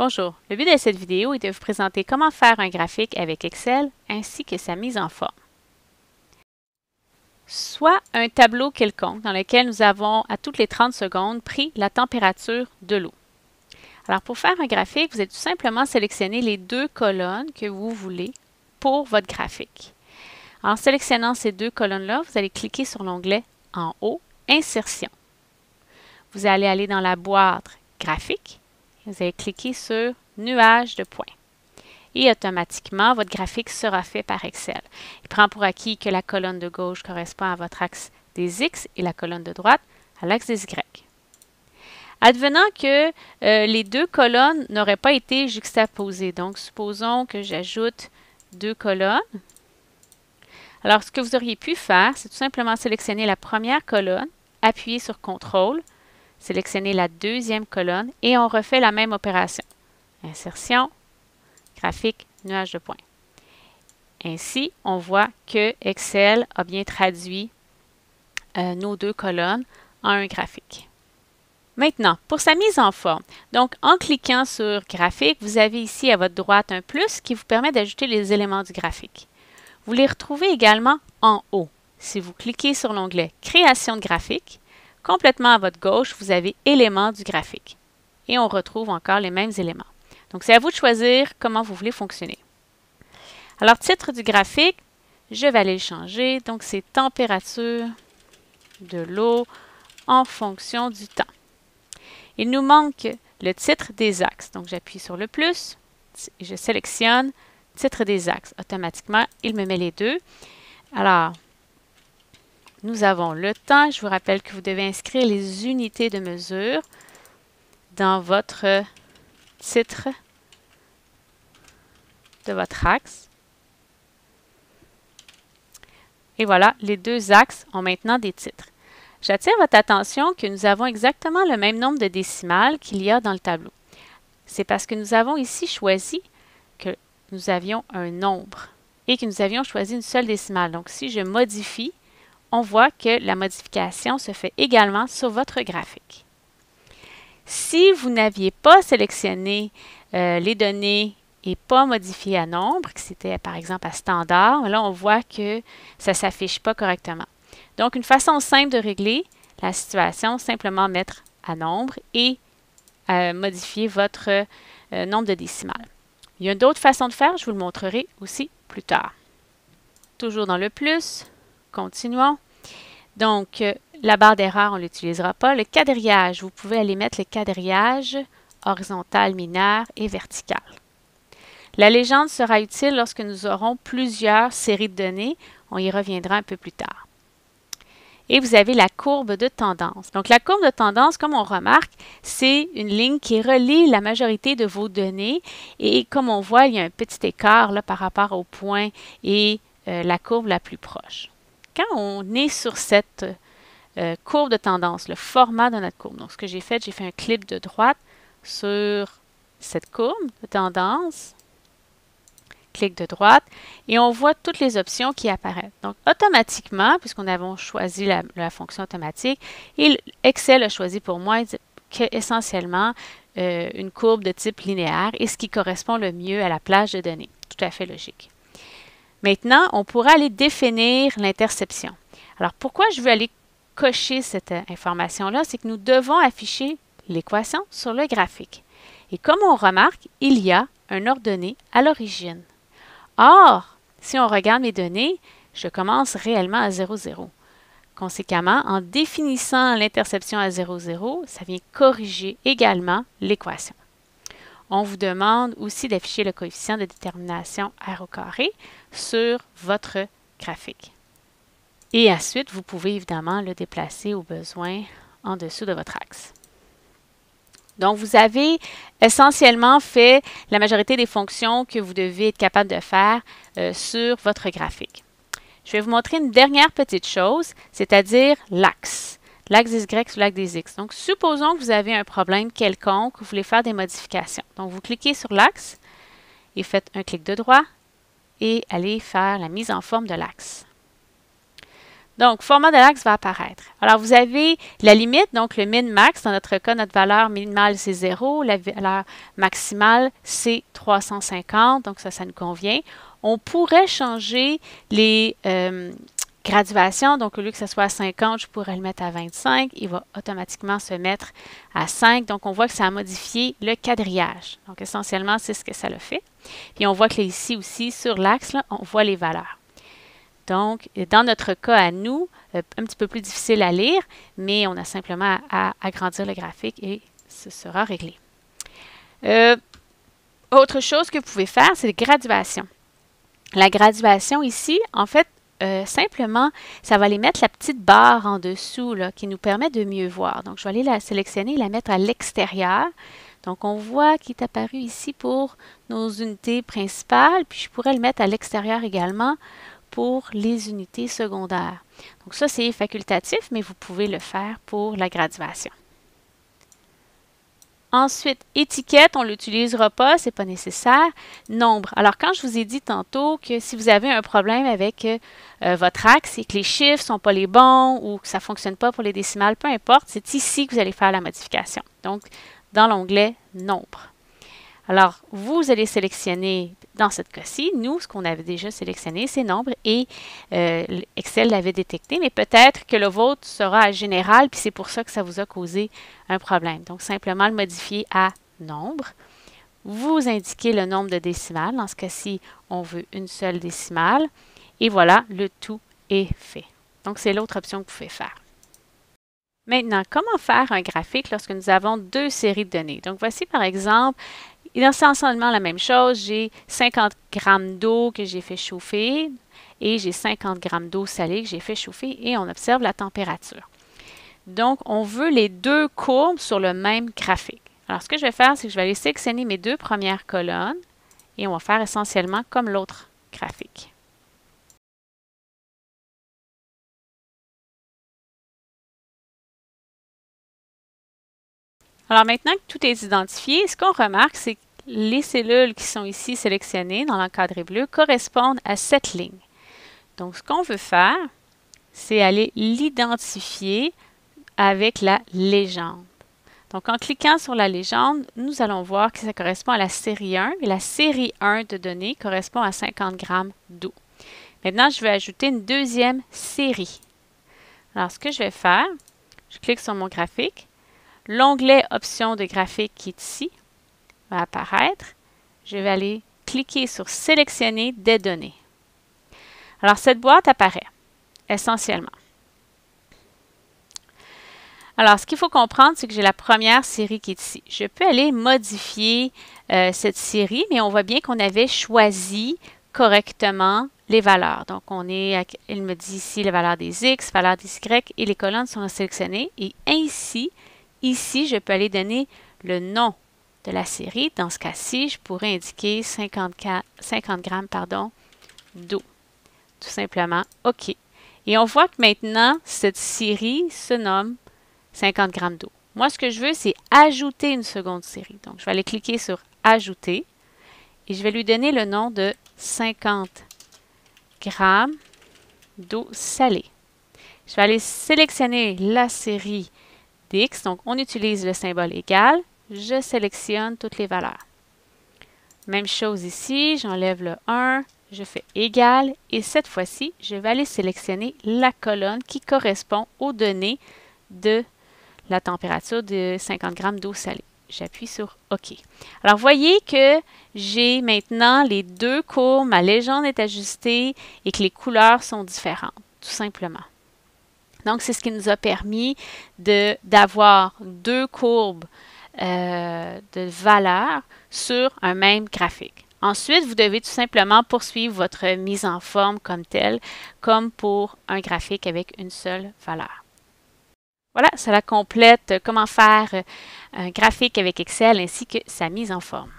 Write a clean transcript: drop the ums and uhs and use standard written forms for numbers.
Bonjour, le but de cette vidéo est de vous présenter comment faire un graphique avec Excel ainsi que sa mise en forme. Soit un tableau quelconque dans lequel nous avons à toutes les 30 secondes pris la température de l'eau. Alors pour faire un graphique, vous allez tout simplement sélectionner les deux colonnes que vous voulez pour votre graphique. En sélectionnant ces deux colonnes-là, vous allez cliquer sur l'onglet en haut, Insertion. Vous allez aller dans la boîte Graphique. Vous allez cliquer sur Nuage de points. Et automatiquement, votre graphique sera fait par Excel. Il prend pour acquis que la colonne de gauche correspond à votre axe des X et la colonne de droite à l'axe des Y. Advenant que les deux colonnes n'auraient pas été juxtaposées, donc supposons que j'ajoute deux colonnes. Alors, ce que vous auriez pu faire, c'est tout simplement sélectionner la première colonne, appuyer sur CTRL, sélectionner la deuxième colonne et on refait la même opération. Insertion, graphique, nuage de points. Ainsi, on voit que Excel a bien traduit nos deux colonnes en un graphique. Maintenant, pour sa mise en forme, donc en cliquant sur Graphique, vous avez ici à votre droite un plus qui vous permet d'ajouter les éléments du graphique. Vous les retrouvez également en haut. Si vous cliquez sur l'onglet Création de graphique, complètement à votre gauche, vous avez Éléments du graphique. Et on retrouve encore les mêmes éléments. Donc, c'est à vous de choisir comment vous voulez fonctionner. Alors, titre du graphique, je vais aller le changer. Donc, c'est Température de l'eau en fonction du temps. Il nous manque le titre des axes. Donc, j'appuie sur le plus et je sélectionne Titre des axes. Automatiquement, il me met les deux. Alors, nous avons le temps. Je vous rappelle que vous devez inscrire les unités de mesure dans votre titre de votre axe. Et voilà, les deux axes ont maintenant des titres. J'attire votre attention que nous avons exactement le même nombre de décimales qu'il y a dans le tableau. C'est parce que nous avons ici choisi que nous avions un nombre et que nous avions choisi une seule décimale. Donc, si je modifie, on voit que la modification se fait également sur votre graphique. Si vous n'aviez pas sélectionné les données et pas modifié à nombre, que c'était par exemple à standard, là on voit que ça ne s'affiche pas correctement. Donc une façon simple de régler la situation, simplement mettre à nombre et modifier votre nombre de décimales. Il y a d'autres façons de faire, je vous le montrerai aussi plus tard. Toujours dans le plus, continuons. Donc, la barre d'erreur, on ne l'utilisera pas. Le quadrillage, vous pouvez aller mettre le quadrillage horizontal, mineur et vertical. La légende sera utile lorsque nous aurons plusieurs séries de données. On y reviendra un peu plus tard. Et vous avez la courbe de tendance. Donc, la courbe de tendance, comme on remarque, c'est une ligne qui relie la majorité de vos données. Et comme on voit, il y a un petit écart là, par rapport au point et la courbe la plus proche. Quand on est sur cette courbe de tendance, le format de notre courbe, donc ce que j'ai fait un clic de droite sur cette courbe de tendance, clic de droite, et on voit toutes les options qui apparaissent. Donc, automatiquement, puisqu'on avait choisi la fonction automatique, Excel a choisi pour moi essentiellement une courbe de type linéaire et ce qui correspond le mieux à la plage de données. Tout à fait logique. Maintenant, on pourra aller définir l'interception. Alors, pourquoi je veux aller cocher cette information-là? C'est que nous devons afficher l'équation sur le graphique. Et comme on remarque, il y a un ordonnée à l'origine. Or, si on regarde mes données, je commence réellement à 0, 0. Conséquemment, en définissant l'interception à 0, 0, ça vient corriger également l'équation. On vous demande aussi d'afficher le coefficient de détermination R au carré sur votre graphique. Et ensuite, vous pouvez évidemment le déplacer au besoin en dessous de votre axe. Donc, vous avez essentiellement fait la majorité des fonctions que vous devez être capable de faire sur votre graphique. Je vais vous montrer une dernière petite chose, c'est-à-dire l'axe. L'axe des Y sur l'axe des X. Donc, supposons que vous avez un problème quelconque, vous voulez faire des modifications. Donc, vous cliquez sur l'axe et faites un clic de droit et allez faire la mise en forme de l'axe. Donc, format de l'axe va apparaître. Alors, vous avez la limite, donc le min-max. Dans notre cas, notre valeur minimale, c'est 0. La valeur maximale, c'est 350. Donc, ça nous convient. On pourrait changer les graduations. Donc, au lieu que ce soit à 50, je pourrais le mettre à 25. Il va automatiquement se mettre à 5. Donc, on voit que ça a modifié le quadrillage. Donc, essentiellement, c'est ce que ça le fait. Puis, on voit que là, ici aussi, sur l'axe, on voit les valeurs. Donc, dans notre cas à nous, un petit peu plus difficile à lire, mais on a simplement à agrandir le graphique et ce sera réglé. Autre chose que vous pouvez faire, c'est la graduation. La graduation ici, en fait, simplement, ça va aller mettre la petite barre en dessous là, qui nous permet de mieux voir. Donc, je vais aller la sélectionner et la mettre à l'extérieur. Donc, on voit qu'il est apparu ici pour nos unités principales, puis je pourrais le mettre à l'extérieur également pour les unités secondaires. Donc, ça, c'est facultatif, mais vous pouvez le faire pour la graduation. Ensuite, étiquette, on ne l'utilisera pas, ce n'est pas nécessaire. Nombre. Alors, quand je vous ai dit tantôt que si vous avez un problème avec votre axe et que les chiffres ne sont pas les bons ou que ça ne fonctionne pas pour les décimales, peu importe, c'est ici que vous allez faire la modification. Donc, dans l'onglet Nombre. Alors, vous allez sélectionner, dans ce cas-ci, nous, ce qu'on avait déjà sélectionné, c'est Nombre et Excel l'avait détecté, mais peut-être que le vôtre sera à Général, puis c'est pour ça que ça vous a causé un problème. Donc, simplement le modifier à Nombre. Vous indiquez le nombre de décimales. Dans ce cas-ci, on veut une seule décimale. Et voilà, le tout est fait. Donc, c'est l'autre option que vous pouvez faire. Maintenant, comment faire un graphique lorsque nous avons deux séries de données? Donc, voici par exemple, c'est essentiellement la même chose. J'ai 50 grammes d'eau que j'ai fait chauffer et j'ai 50 grammes d'eau salée que j'ai fait chauffer et on observe la température. Donc, on veut les deux courbes sur le même graphique. Alors, ce que je vais faire, c'est que je vais aller sélectionner mes deux premières colonnes et on va faire essentiellement comme l'autre graphique. Alors maintenant que tout est identifié, ce qu'on remarque, c'est que les cellules qui sont ici sélectionnées dans l'encadré bleu correspondent à cette ligne. Donc, ce qu'on veut faire, c'est aller l'identifier avec la légende. Donc, en cliquant sur la légende, nous allons voir que ça correspond à la série 1 et la série 1 de données correspond à 50 grammes d'eau. Maintenant, je vais ajouter une deuxième série. Alors, ce que je vais faire, je clique sur mon graphique. L'onglet Options de graphique qui est ici va apparaître. Je vais aller cliquer sur Sélectionner des données. Alors, cette boîte apparaît essentiellement. Alors, ce qu'il faut comprendre, c'est que j'ai la première série qui est ici. Je peux aller modifier cette série, mais on voit bien qu'on avait choisi correctement les valeurs. Donc, il me dit ici la valeur des X, la valeur des Y, et les colonnes sont sélectionnées. Et ainsi, ici, je peux aller donner le nom de la série. Dans ce cas-ci, je pourrais indiquer 50 grammes d'eau. Tout simplement OK. Et on voit que maintenant, cette série se nomme 50 grammes d'eau. Moi, ce que je veux, c'est ajouter une seconde série. Donc, je vais aller cliquer sur Ajouter et je vais lui donner le nom de 50 grammes d'eau salée. Je vais aller sélectionner la série d'X. Donc, on utilise le symbole égal. Je sélectionne toutes les valeurs. Même chose ici, j'enlève le 1, je fais égal et cette fois-ci, je vais aller sélectionner la colonne qui correspond aux données de la température de 50 grammes d'eau salée. J'appuie sur OK. Alors, voyez que j'ai maintenant les deux courbes, ma légende est ajustée et que les couleurs sont différentes, tout simplement. Donc, c'est ce qui nous a permis d'avoir deux courbes de valeurs sur un même graphique. Ensuite, vous devez tout simplement poursuivre votre mise en forme comme telle, comme pour un graphique avec une seule valeur. Voilà, cela complète comment faire un graphique avec Excel ainsi que sa mise en forme.